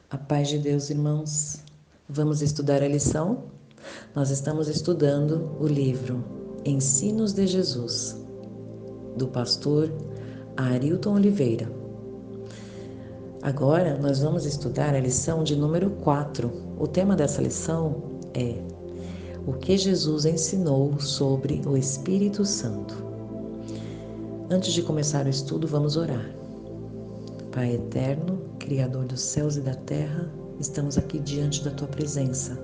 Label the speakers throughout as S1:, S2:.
S1: A paz de Deus, irmãos. Vamos estudar a lição? Nós estamos estudando o livro Ensinos de Jesus, do pastor Arilton Oliveira. Agora nós vamos estudar a lição de número 4. O tema dessa lição é o que Jesus ensinou sobre o Espírito Santo. Antes de começar o estudo, vamos orar. Pai eterno, Criador dos céus e da terra, estamos aqui diante da Tua presença.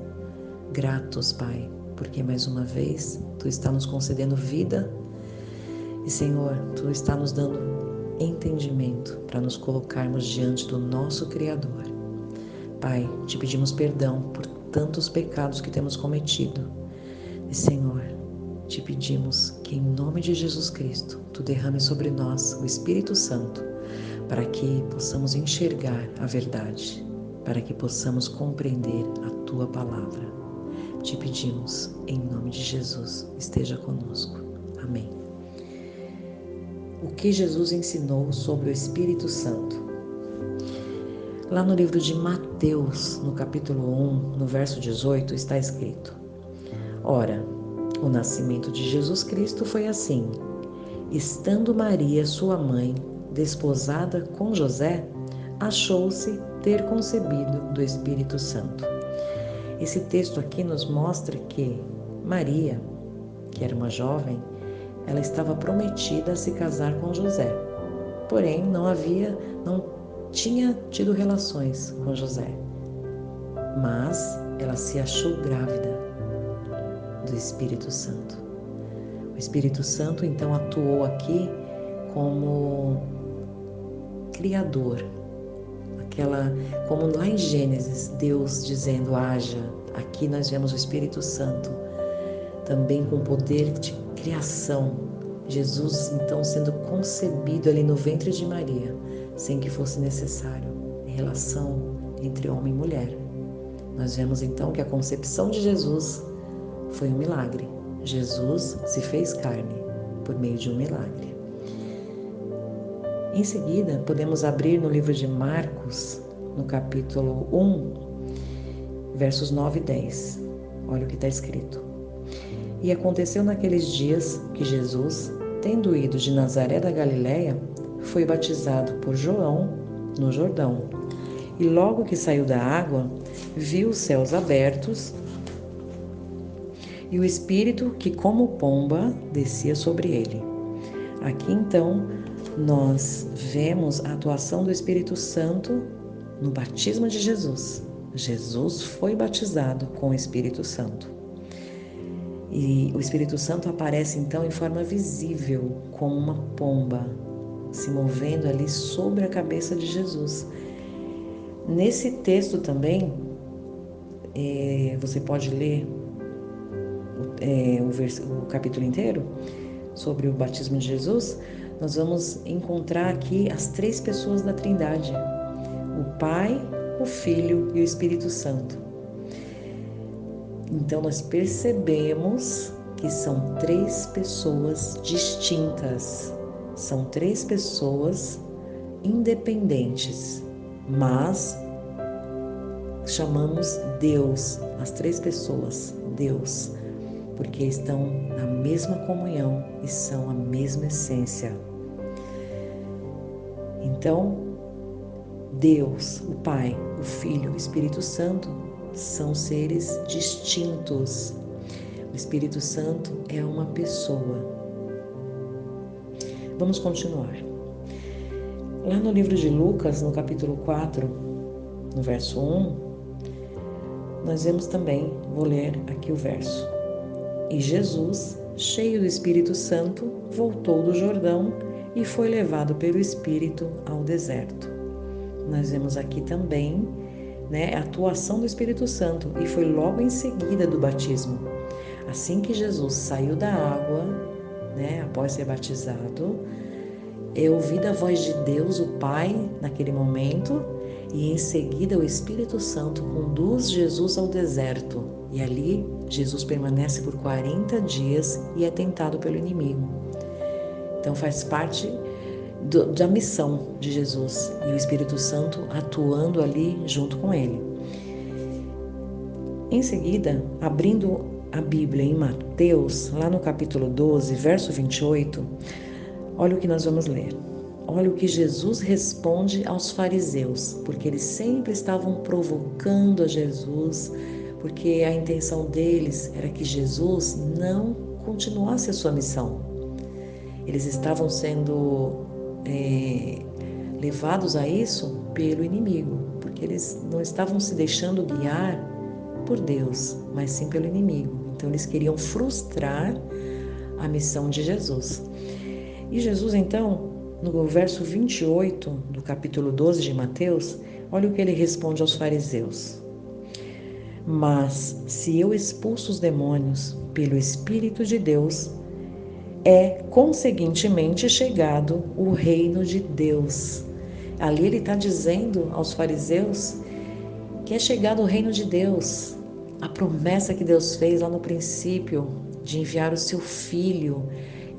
S1: Gratos, Pai, porque mais uma vez Tu está nos concedendo vida e, Senhor, Tu está nos dando entendimento para nos colocarmos diante do nosso Criador. Pai, Te pedimos perdão por tantos pecados que temos cometido e, Senhor, Te pedimos que em nome de Jesus Cristo Tu derrame sobre nós o Espírito Santo para que possamos enxergar a verdade, para que possamos compreender a Tua palavra. Te pedimos, em nome de Jesus, esteja conosco. Amém. O que Jesus ensinou sobre o Espírito Santo? Lá no livro de Mateus, no capítulo 1, no verso 18, está escrito: Ora, o nascimento de Jesus Cristo foi assim. Estando Maria, sua mãe, desposada com José, achou-se ter concebido do Espírito Santo. Esse texto aqui nos mostra que Maria, que era uma jovem, ela estava prometida a se casar com José. Porém, não tinha tido relações com José. Mas ela se achou grávida do Espírito Santo. O Espírito Santo então atuou aqui como Criador, como lá em Gênesis, Deus dizendo haja, aqui nós vemos o Espírito Santo, também com poder de criação, Jesus então sendo concebido ali no ventre de Maria, sem que fosse necessário relação entre homem e mulher. Nós vemos então que a concepção de Jesus foi um milagre. Jesus se fez carne por meio de um milagre. Em seguida, podemos abrir no livro de Marcos, no capítulo 1, versos 9 e 10. Olha o que está escrito. E aconteceu naqueles dias que Jesus, tendo ido de Nazaré da Galileia, foi batizado por João no Jordão. E logo que saiu da água, viu os céus abertos e o Espírito que como pomba descia sobre ele. Aqui então nós vemos a atuação do Espírito Santo no batismo de Jesus. Jesus foi batizado com o Espírito Santo. E o Espírito Santo aparece então em forma visível, como uma pomba, se movendo ali sobre a cabeça de Jesus. Nesse texto também, você pode ler o capítulo inteiro sobre o batismo de Jesus. Nós vamos encontrar aqui as 3 pessoas da Trindade: o Pai, o Filho e o Espírito Santo. Então nós percebemos que são 3 pessoas distintas, são 3 pessoas independentes, mas chamamos Deus, as 3 pessoas, Deus, porque estão na mesma comunhão e são a mesma essência. Então, Deus, o Pai, o Filho, o Espírito Santo são seres distintos. O Espírito Santo é uma pessoa. Vamos continuar. Lá no livro de Lucas, no capítulo 4, no verso 1, nós vemos também, vou ler aqui o verso. E Jesus, cheio do Espírito Santo, voltou do Jordão e foi levado pelo Espírito ao deserto. Nós vemos aqui também, a atuação do Espírito Santo, e foi logo em seguida do batismo. Assim que Jesus saiu da água, após ser batizado, é ouvida a voz de Deus, o Pai, naquele momento, e em seguida o Espírito Santo conduz Jesus ao deserto. E ali Jesus permanece por 40 dias e é tentado pelo inimigo. Então faz parte da missão de Jesus e o Espírito Santo atuando ali junto com ele. Em seguida, abrindo a Bíblia em Mateus, lá no capítulo 12, verso 28, olha o que nós vamos ler. Olha o que Jesus responde aos fariseus, porque eles sempre estavam provocando a Jesus, porque a intenção deles era que Jesus não continuasse a sua missão. Eles estavam sendo levados a isso pelo inimigo, porque eles não estavam se deixando guiar por Deus, mas sim pelo inimigo. Então eles queriam frustrar a missão de Jesus. E Jesus, então, no verso 28 do capítulo 12 de Mateus, olha o que ele responde aos fariseus. Mas se eu expulso os demônios pelo Espírito de Deus, é conseguintemente chegado o reino de Deus. Ali ele está dizendo aos fariseus que é chegado o reino de Deus. A promessa que Deus fez lá no princípio de enviar o seu Filho,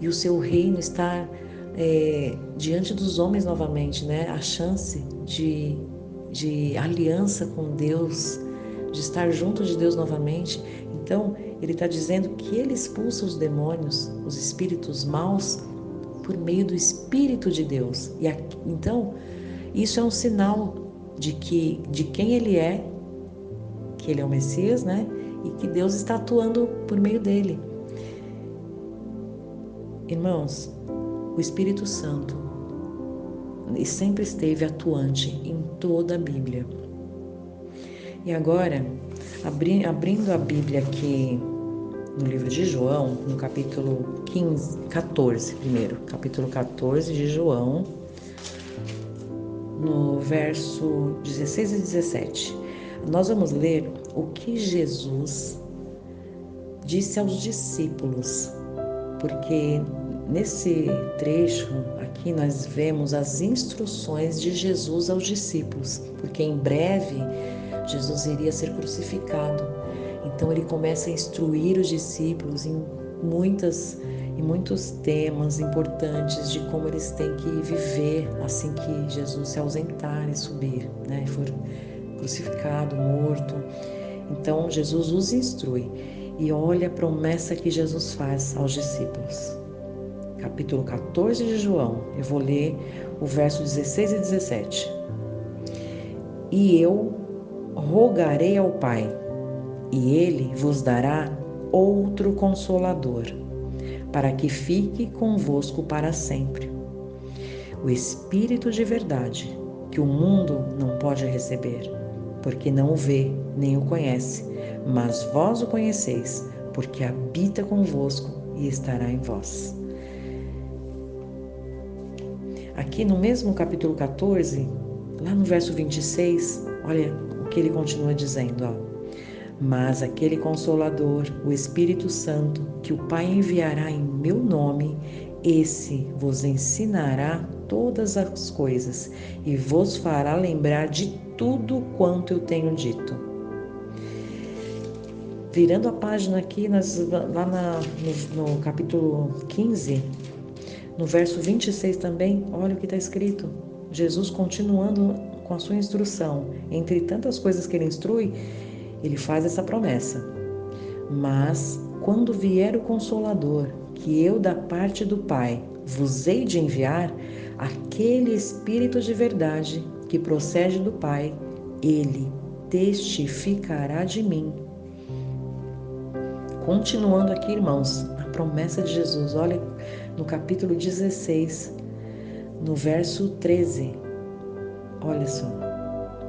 S1: e o seu reino está diante dos homens novamente, né? A chance de aliança com Deus, de estar junto de Deus novamente. Então, ele está dizendo que ele expulsa os demônios, os espíritos maus, por meio do Espírito de Deus. E então, isso é um sinal de quem ele é, que ele é o Messias, né? E que Deus está atuando por meio dele. Irmãos, o Espírito Santo sempre esteve atuante em toda a Bíblia. E agora, abrindo a Bíblia aqui no livro de João, no capítulo 14 primeiro, capítulo 14 de João, no verso 16 e 17, nós vamos ler o que Jesus disse aos discípulos, porque nesse trecho aqui nós vemos as instruções de Jesus aos discípulos, porque em breve Jesus iria ser crucificado. Então ele começa a instruir os discípulos em muitos temas importantes de como eles têm que viver assim que Jesus se ausentar e subir, né? For crucificado, morto. Então Jesus os instrui. E olha a promessa que Jesus faz aos discípulos. Capítulo 14 de João, eu vou ler o verso 16 e 17. E eu rogarei ao Pai, e Ele vos dará outro Consolador, para que fique convosco para sempre. O Espírito de verdade, que o mundo não pode receber, porque não o vê nem o conhece, mas vós o conheceis, porque habita convosco e estará em vós. Aqui no mesmo capítulo 14, lá no verso 26, olha o que ele continua dizendo, ó. Mas aquele Consolador, o Espírito Santo, que o Pai enviará em meu nome, esse vos ensinará todas as coisas e vos fará lembrar de tudo quanto eu tenho dito. Virando a página aqui, lá no capítulo 15, no verso 26 também, olha o que está escrito. Jesus continuando com a sua instrução. Entre tantas coisas que ele instrui, ele faz essa promessa. Mas quando vier o Consolador, que eu da parte do Pai vos hei de enviar, aquele Espírito de verdade que procede do Pai, ele testificará de mim. Continuando aqui, irmãos, a promessa de Jesus, olha no capítulo 16, no verso 13, olha só.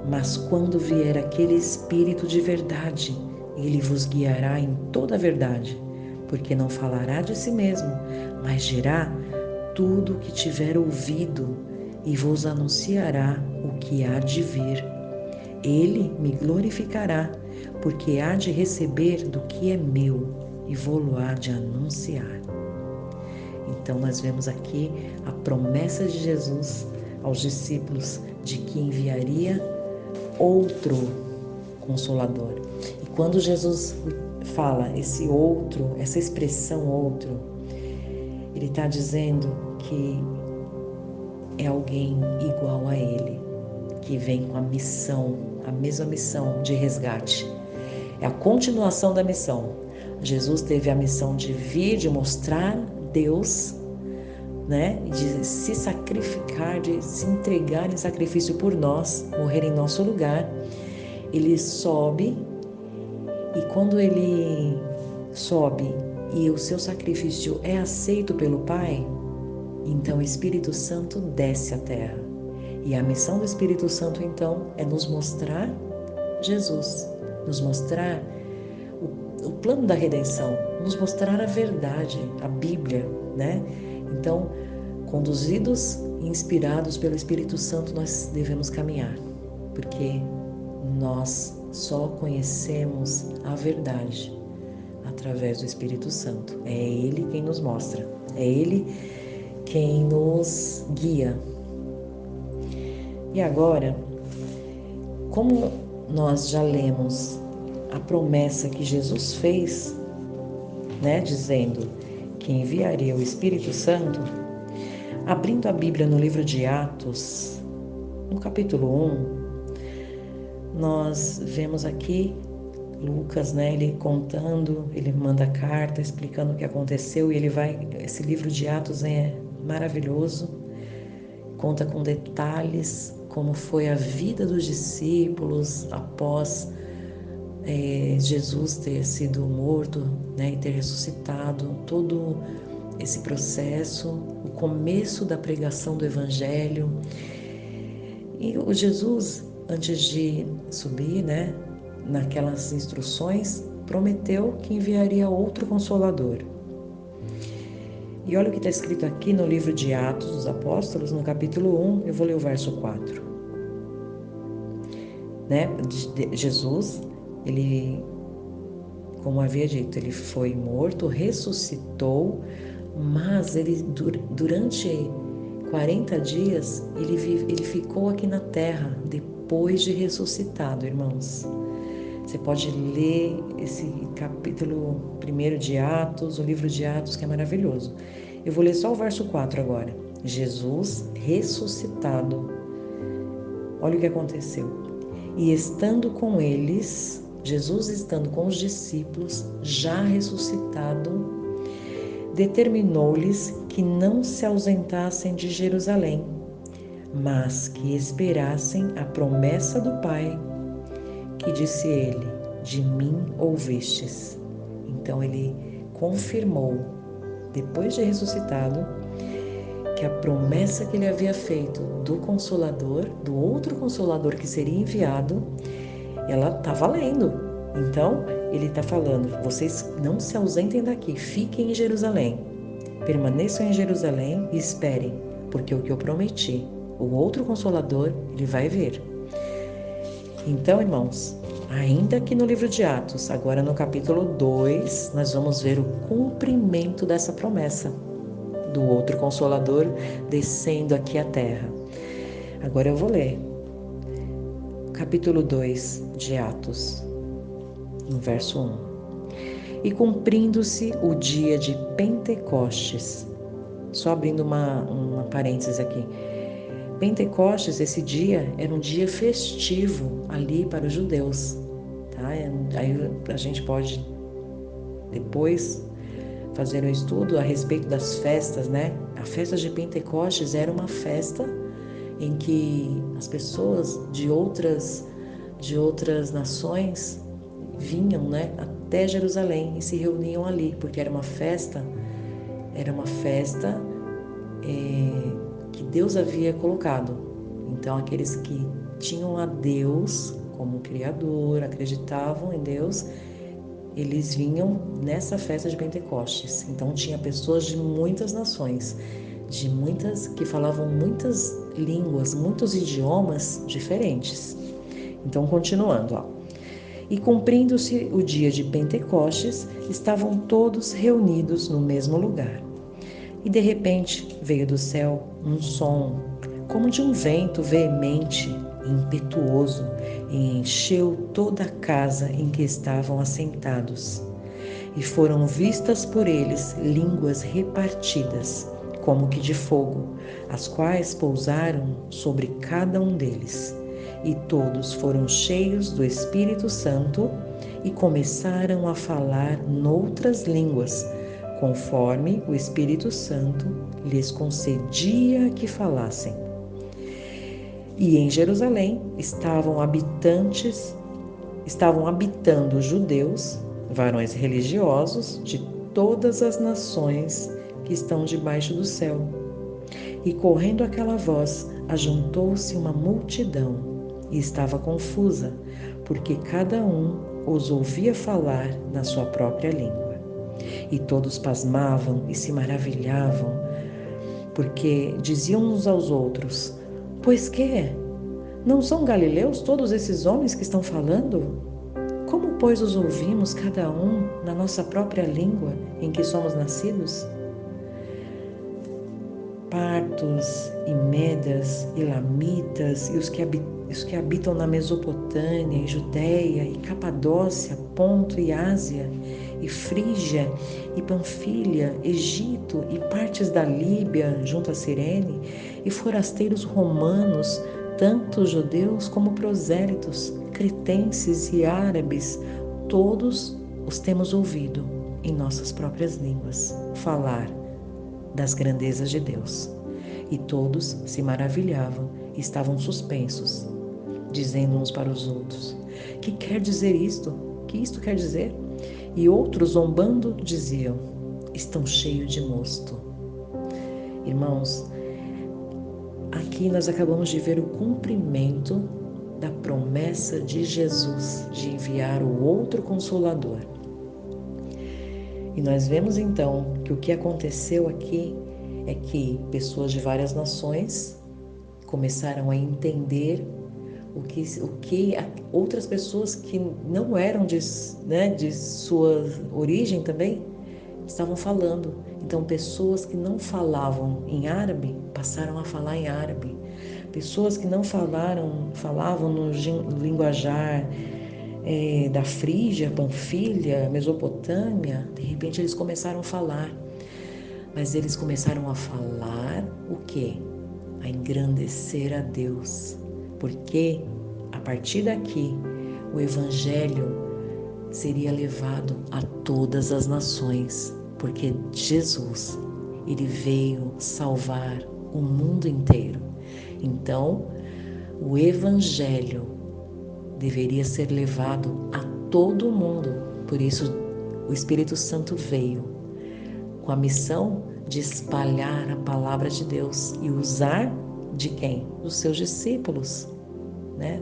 S1: Mas quando vier aquele Espírito de verdade, ele vos guiará em toda a verdade, porque não falará de si mesmo, mas dirá tudo o que tiver ouvido e vos anunciará o que há de vir. Ele me glorificará, porque há de receber do que é meu e vou-lo há de anunciar. Então nós vemos aqui a promessa de Jesus aos discípulos de que enviaria outro Consolador. E quando Jesus fala esse outro, essa expressão outro, ele está dizendo que é alguém igual a ele, que vem com a mesma missão de resgate. É a continuação da missão. Jesus teve a missão de vir, de mostrar Deus, né? De se sacrificar, de se entregar em sacrifício por nós, morrer em nosso lugar. Ele sobe, e quando ele sobe e o seu sacrifício é aceito pelo Pai, então o Espírito Santo desce à terra. E a missão do Espírito Santo, então, é nos mostrar Jesus, nos mostrar o plano da redenção, nos mostrar a verdade, a Bíblia, né? Então, conduzidos e inspirados pelo Espírito Santo, nós devemos caminhar, porque nós só conhecemos a verdade através do Espírito Santo. É Ele quem nos mostra, é Ele quem nos guia. E agora, como nós já lemos a promessa que Jesus fez, né, dizendo que enviaria o Espírito Santo, abrindo a Bíblia no livro de Atos, no capítulo 1, nós vemos aqui Lucas, né, ele contando, ele manda carta explicando o que aconteceu, e esse livro de Atos é maravilhoso, conta com detalhes como foi a vida dos discípulos após Jesus ter sido morto, né, e ter ressuscitado, todo esse processo, o começo da pregação do Evangelho. E o Jesus, antes de subir, né, naquelas instruções, prometeu que enviaria outro Consolador. E olha o que está escrito aqui no livro de Atos dos Apóstolos, no capítulo 1, eu vou ler o verso 4. Né? Jesus, ele, como havia dito, ele foi morto, ressuscitou, mas ele, durante 40 dias, ele ficou aqui na terra, depois de ressuscitado, irmãos. Você pode ler esse capítulo 1 de Atos, o livro de Atos, que é maravilhoso. Eu vou ler só o verso 4 agora. Jesus ressuscitado. Olha o que aconteceu. E estando com eles, Jesus estando com os discípulos, já ressuscitado, determinou-lhes que não se ausentassem de Jerusalém, mas que esperassem a promessa do Pai, que disse ele: de mim ouvistes. Então ele confirmou, depois de ressuscitado, que a promessa que ele havia feito do Consolador, do outro Consolador que seria enviado, ela está valendo. Então ele está falando: vocês não se ausentem daqui, fiquem em Jerusalém, permaneçam em Jerusalém e esperem, porque o que eu prometi, o outro Consolador, ele vai vir. Então, irmãos, ainda aqui no livro de Atos, agora no capítulo 2, nós vamos ver o cumprimento dessa promessa do outro Consolador descendo aqui à terra. Agora eu vou ler capítulo 2 de Atos, no verso 1. E cumprindo-se o dia de Pentecostes, só abrindo uma parênteses aqui, Pentecostes, esse dia, era um dia festivo ali para os judeus, tá? Aí a gente pode depois fazer um estudo a respeito das festas, né? A festa de Pentecostes era uma festa em que as pessoas de outras nações vinham, né, até Jerusalém e se reuniam ali, porque era uma festa que Deus havia colocado. Então, aqueles que tinham a Deus como Criador, acreditavam em Deus, eles vinham nessa festa de Pentecostes. Então, tinha pessoas de muitas nações, que falavam muitas línguas, muitos idiomas diferentes. Então, continuando, ó. E cumprindo-se o dia de Pentecostes, estavam todos reunidos no mesmo lugar. E de repente veio do céu um som, como de um vento veemente e impetuoso, e encheu toda a casa em que estavam assentados. E foram vistas por eles línguas repartidas, como que de fogo, as quais pousaram sobre cada um deles. E todos foram cheios do Espírito Santo e começaram a falar noutras línguas, conforme o Espírito Santo lhes concedia que falassem. E em Jerusalém estavam habitando judeus, varões religiosos de todas as nações que estão debaixo do céu. E correndo aquela voz, ajuntou-se uma multidão e estava confusa, porque cada um os ouvia falar na sua própria língua. E todos pasmavam e se maravilhavam, porque diziam uns aos outros: pois que? Não são galileus todos esses homens que estão falando? Como, pois, os ouvimos cada um na nossa própria língua em que somos nascidos? Partos e medas, elamitas e os que habitam na Mesopotâmia e Judéia e Capadócia, Ponto e Ásia e Frígia e Panfilha, Egito e partes da Líbia junto a Cirene e forasteiros romanos, tanto judeus como prosélitos, cretenses e árabes, todos os temos ouvido em nossas próprias línguas falar das grandezas de Deus. E todos se maravilhavam e estavam suspensos, dizendo uns para os outros: que quer dizer isto? Que isto quer dizer? E outros, zombando, diziam: estão cheios de mosto. Irmãos, aqui nós acabamos de ver o cumprimento da promessa de Jesus de enviar o outro Consolador. E nós vemos então que o que aconteceu aqui é que pessoas de várias nações começaram a entender o que outras pessoas que não eram de sua origem também estavam falando. Então, pessoas que não falavam em árabe passaram a falar em árabe. Pessoas que não falavam no linguajar da Frígia, Panfilha, Mesopotâmia, de repente eles começaram a falar. Mas eles começaram a falar o quê? A engrandecer a Deus. Porque a partir daqui o Evangelho seria levado a todas as nações. Porque Jesus, ele veio salvar o mundo inteiro. Então, o Evangelho deveria ser levado a todo mundo. Por isso, o Espírito Santo veio com a missão de espalhar a palavra de Deus e usar de quem? Dos seus discípulos,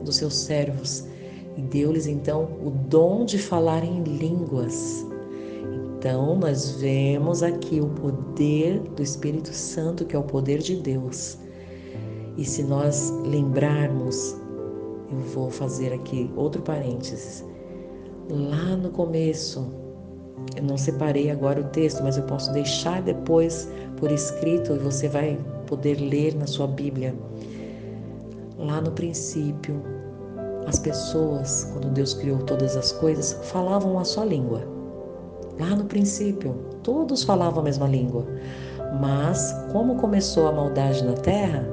S1: dos seus servos. E deu-lhes então o dom de falar em línguas. Então, nós vemos aqui o poder do Espírito Santo, que é o poder de Deus. E se nós lembrarmos, eu vou fazer aqui outro parênteses. Lá no começo, eu não separei agora o texto, mas eu posso deixar depois por escrito e você vai poder ler na sua Bíblia. Lá no princípio, as pessoas, quando Deus criou todas as coisas, falavam uma só língua. Lá no princípio, todos falavam a mesma língua. Mas, como começou a maldade na terra,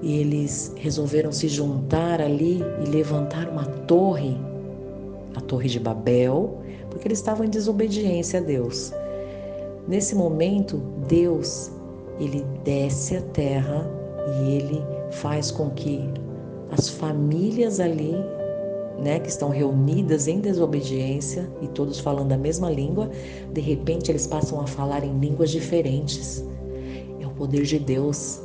S1: eles resolveram se juntar ali e levantar uma torre, a Torre de Babel, porque eles estavam em desobediência a Deus. Nesse momento, Deus, ele desce à terra e ele faz com que as famílias ali, que estão reunidas em desobediência e todos falando a mesma língua, de repente eles passam a falar em línguas diferentes. É o poder de Deus.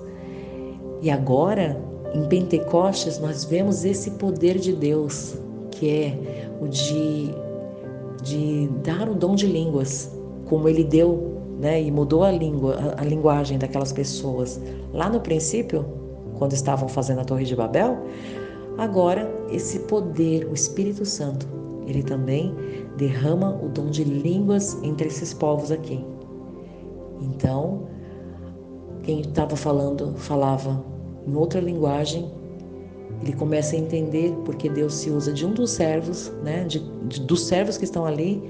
S1: E agora, em Pentecostes, nós vemos esse poder de Deus, que é o de dar o dom de línguas, como ele deu, e mudou a linguagem daquelas pessoas. Lá no princípio, quando estavam fazendo a Torre de Babel, agora esse poder, o Espírito Santo, ele também derrama o dom de línguas entre esses povos aqui. Então, quem estava falava em outra linguagem, ele começa a entender porque Deus se usa de um dos servos, dos servos que estão ali,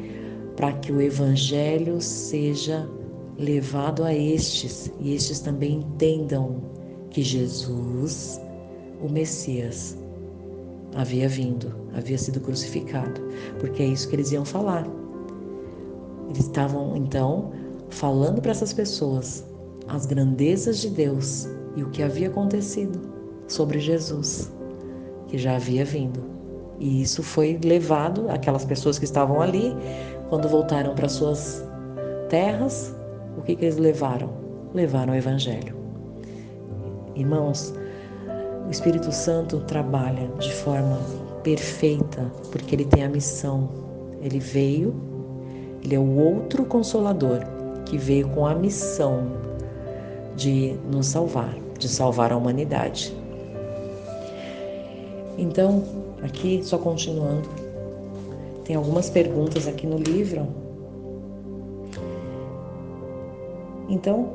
S1: para que o Evangelho seja levado a estes, e estes também entendam que Jesus, o Messias, havia vindo, havia sido crucificado, porque é isso que eles iam falar. Eles estavam, então, falando para essas pessoas as grandezas de Deus e o que havia acontecido sobre Jesus, que já havia vindo. E isso foi levado, aquelas pessoas que estavam ali, quando voltaram para suas terras, o que eles levaram? Levaram o Evangelho. Irmãos, o Espírito Santo trabalha de forma perfeita, porque ele tem a missão. Ele veio, ele é o outro Consolador, que veio com a missão de nos salvar, de salvar a humanidade. Então, aqui, só continuando, tem algumas perguntas aqui no livro. Então,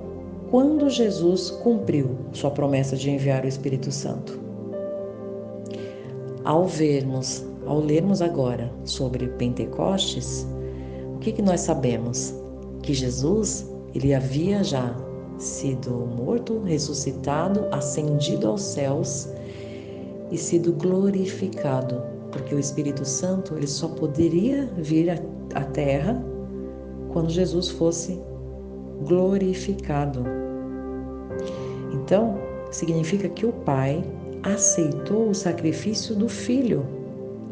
S1: quando Jesus cumpriu sua promessa de enviar o Espírito Santo? Ao lermos agora sobre Pentecostes, o que nós sabemos? Que Jesus, ele havia já sido morto, ressuscitado, ascendido aos céus e sido glorificado, porque o Espírito Santo ele só poderia vir à Terra quando Jesus fosse glorificado. Então, significa que o Pai aceitou o sacrifício do Filho,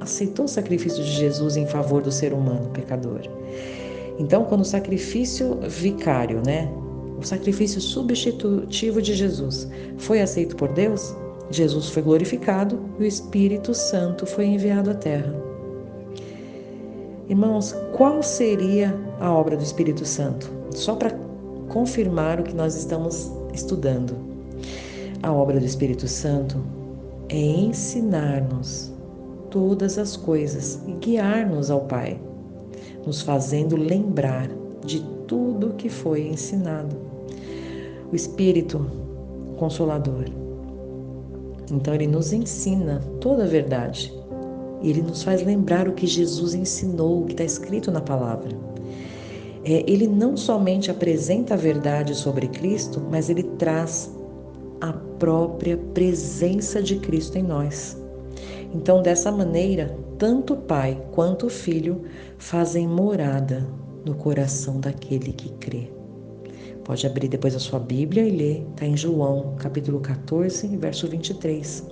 S1: aceitou o sacrifício de Jesus em favor do ser humano pecador. Então, quando o sacrifício vicário, o sacrifício substitutivo de Jesus foi aceito por Deus, Jesus foi glorificado e o Espírito Santo foi enviado à Terra. Irmãos, qual seria a obra do Espírito Santo? Só para confirmar o que nós estamos estudando. A obra do Espírito Santo é ensinar-nos todas as coisas e guiar-nos ao Pai, nos fazendo lembrar de tudo que foi ensinado. O Espírito Consolador, então ele nos ensina toda a verdade. Ele nos faz lembrar o que Jesus ensinou, o que está escrito na palavra. Ele não somente apresenta a verdade sobre Cristo, mas ele traz a própria presença de Cristo em nós. Então, dessa maneira, tanto o Pai quanto o Filho fazem morada no coração daquele que crê. Pode abrir depois a sua Bíblia e ler, está em João, capítulo 14, verso 23.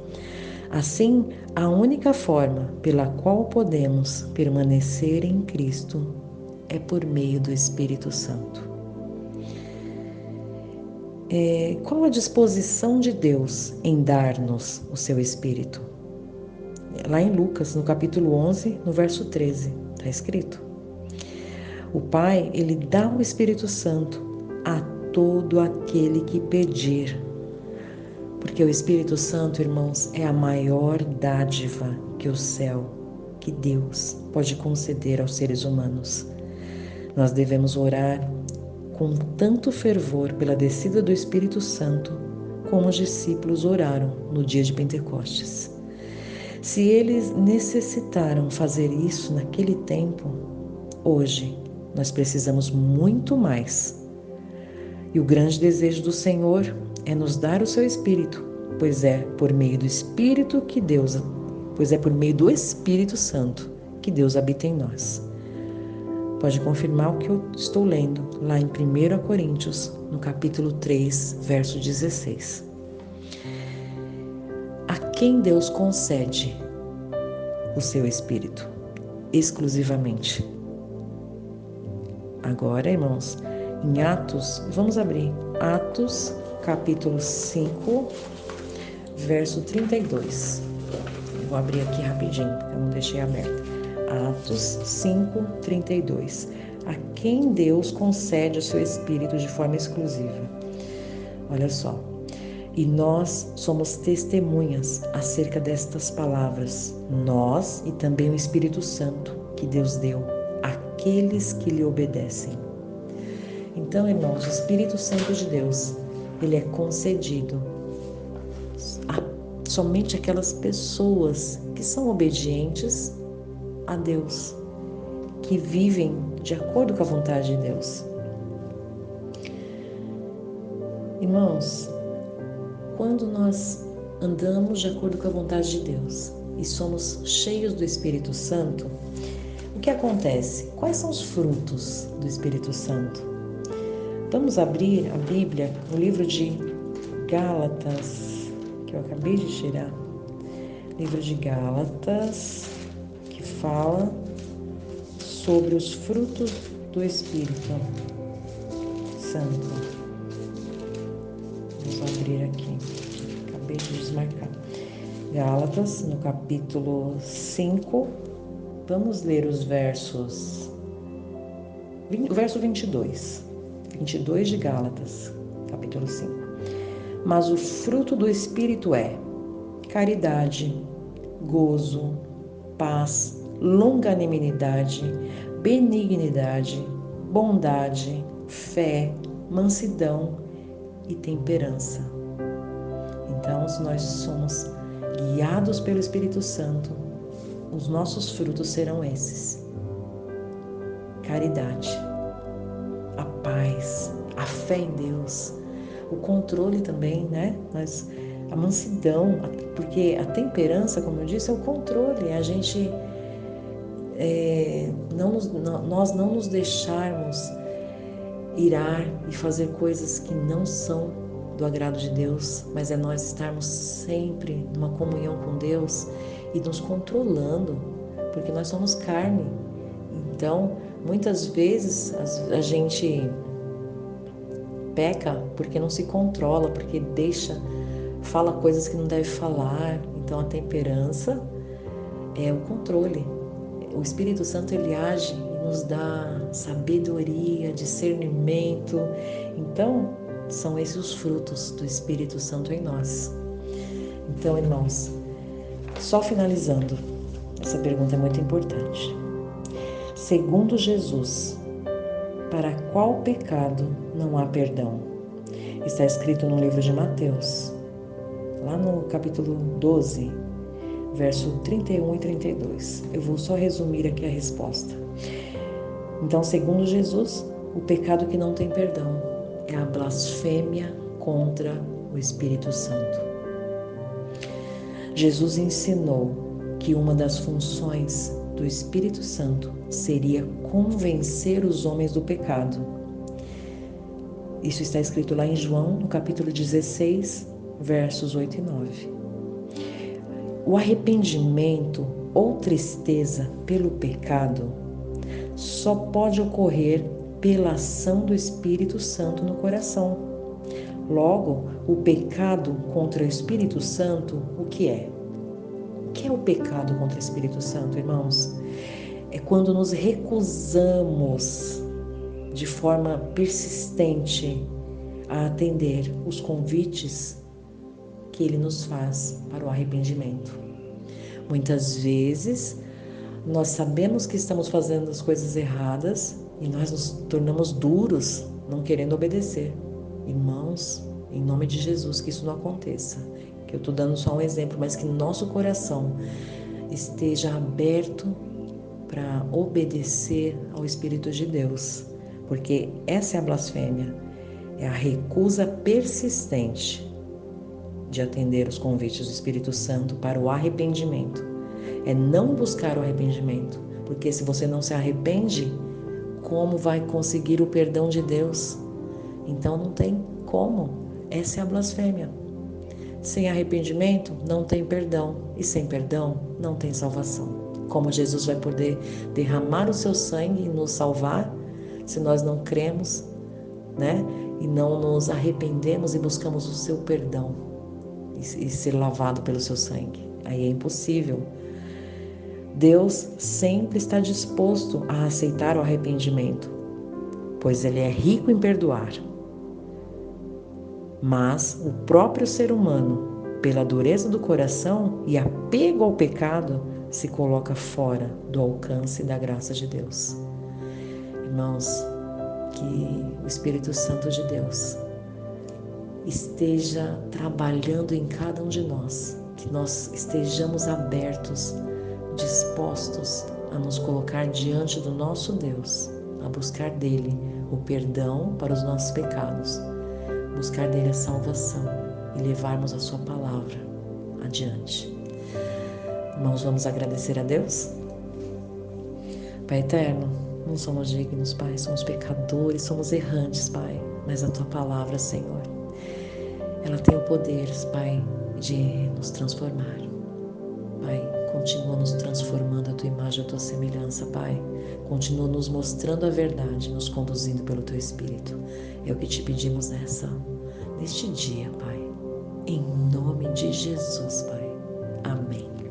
S1: Assim, a única forma pela qual podemos permanecer em Cristo é por meio do Espírito Santo. Qual a disposição de Deus em dar-nos o seu Espírito? Lá em Lucas, no capítulo 11, no verso 13, está escrito: o Pai, ele dá o Espírito Santo a todo aquele que pedir. Porque o Espírito Santo, irmãos, é a maior dádiva que o céu, que Deus pode conceder aos seres humanos. Nós devemos orar com tanto fervor pela descida do Espírito Santo, como os discípulos oraram no dia de Pentecostes. Se eles necessitaram fazer isso naquele tempo, hoje nós precisamos muito mais. E o grande desejo do Senhor é nos dar o seu Espírito, pois é por meio do Espírito Santo que Deus habita em nós. Pode confirmar o que eu estou lendo lá em 1 Coríntios, no capítulo 3, verso 16. A quem Deus concede o seu Espírito? Exclusivamente. Agora, irmãos, em Atos, vamos abrir Atos, capítulo 5, verso 32. Eu vou abrir aqui rapidinho, eu não deixei aberto. Atos 5, 32. A quem Deus concede o seu Espírito de forma exclusiva. Olha só. E nós somos testemunhas acerca destas palavras, nós e também o Espírito Santo que Deus deu àqueles que lhe obedecem. Então, irmãos, o Espírito Santo de Deus, ele é concedido a somente aquelas pessoas que são obedientes a Deus, que vivem de acordo com a vontade de Deus. Irmãos, quando nós andamos de acordo com a vontade de Deus e somos cheios do Espírito Santo, o que acontece? Quais são os frutos do Espírito Santo? Vamos abrir a Bíblia no livro de Gálatas, que eu acabei de tirar. Livro de Gálatas, que fala sobre os frutos do Espírito Santo. Vamos abrir aqui, acabei de desmarcar. Gálatas, no capítulo 5, vamos ler os versos, o verso 22 de Gálatas, capítulo 5. Mas o fruto do Espírito é caridade, gozo, paz, longanimidade, benignidade, bondade, fé, mansidão e temperança. Então, se nós somos guiados pelo Espírito Santo, os nossos frutos serão esses: caridade, a paz, a fé em Deus, o controle também, né? A mansidão, porque a temperança, como eu disse, é o controle, a gente nós não nos deixarmos irar e fazer coisas que não são do agrado de Deus, mas é nós estarmos sempre numa comunhão com Deus e nos controlando, porque nós somos carne. Então, muitas vezes a gente peca porque não se controla, porque fala coisas que não deve falar. Então, a temperança é o controle. O Espírito Santo, ele age e nos dá sabedoria, discernimento. Então, são esses os frutos do Espírito Santo em nós. Então, irmãos, só finalizando, essa pergunta é muito importante. Segundo Jesus, para qual pecado não há perdão? Está escrito no livro de Mateus, lá no capítulo 12, verso 31 e 32. Eu vou só resumir aqui a resposta. Então, segundo Jesus, o pecado que não tem perdão é a blasfêmia contra o Espírito Santo. Jesus ensinou que uma das funções do Espírito Santo seria convencer os homens do pecado. Isso está escrito lá em João, no capítulo 16, versos 8 e 9. O arrependimento ou tristeza pelo pecado só pode ocorrer pela ação do Espírito Santo no coração. Logo, o pecado contra o Espírito Santo, o que é? O que é o pecado contra o Espírito Santo, irmãos? É quando nos recusamos de forma persistente a atender os convites que Ele nos faz para o arrependimento. Muitas vezes, nós sabemos que estamos fazendo as coisas erradas e nós nos tornamos duros, não querendo obedecer. Irmãos, em nome de Jesus, que isso não aconteça. Que eu estou dando só um exemplo, mas que nosso coração esteja aberto para obedecer ao Espírito de Deus. Porque essa é a blasfêmia, é a recusa persistente de atender os convites do Espírito Santo para o arrependimento. É não buscar o arrependimento, porque se você não se arrepende, como vai conseguir o perdão de Deus? Então não tem como. Essa é a blasfêmia. Sem arrependimento não tem perdão, e sem perdão não tem salvação. Como Jesus vai poder derramar o seu sangue e nos salvar se nós não cremos, né? E não nos arrependemos e buscamos o seu perdão e ser lavado pelo seu sangue. Aí é impossível. Deus sempre está disposto a aceitar o arrependimento, pois Ele é rico em perdoar. Mas o próprio ser humano, pela dureza do coração e apego ao pecado, se coloca fora do alcance da graça de Deus. Irmãos, que o Espírito Santo de Deus esteja trabalhando em cada um de nós, que nós estejamos abertos, dispostos a nos colocar diante do nosso Deus, a buscar dele o perdão para os nossos pecados, buscar dele a salvação e levarmos a sua palavra adiante. Irmãos, vamos agradecer a Deus? Pai eterno, não somos dignos, Pai, somos pecadores, somos errantes, Pai, mas a tua palavra, Senhor, ela tem o poder, Pai, de nos transformar. Pai, continua nos transformando a tua imagem, a tua semelhança, Pai. Continua nos mostrando a verdade, nos conduzindo pelo teu Espírito. É o que te pedimos neste dia, Pai. Em nome de Jesus, Pai. Amém.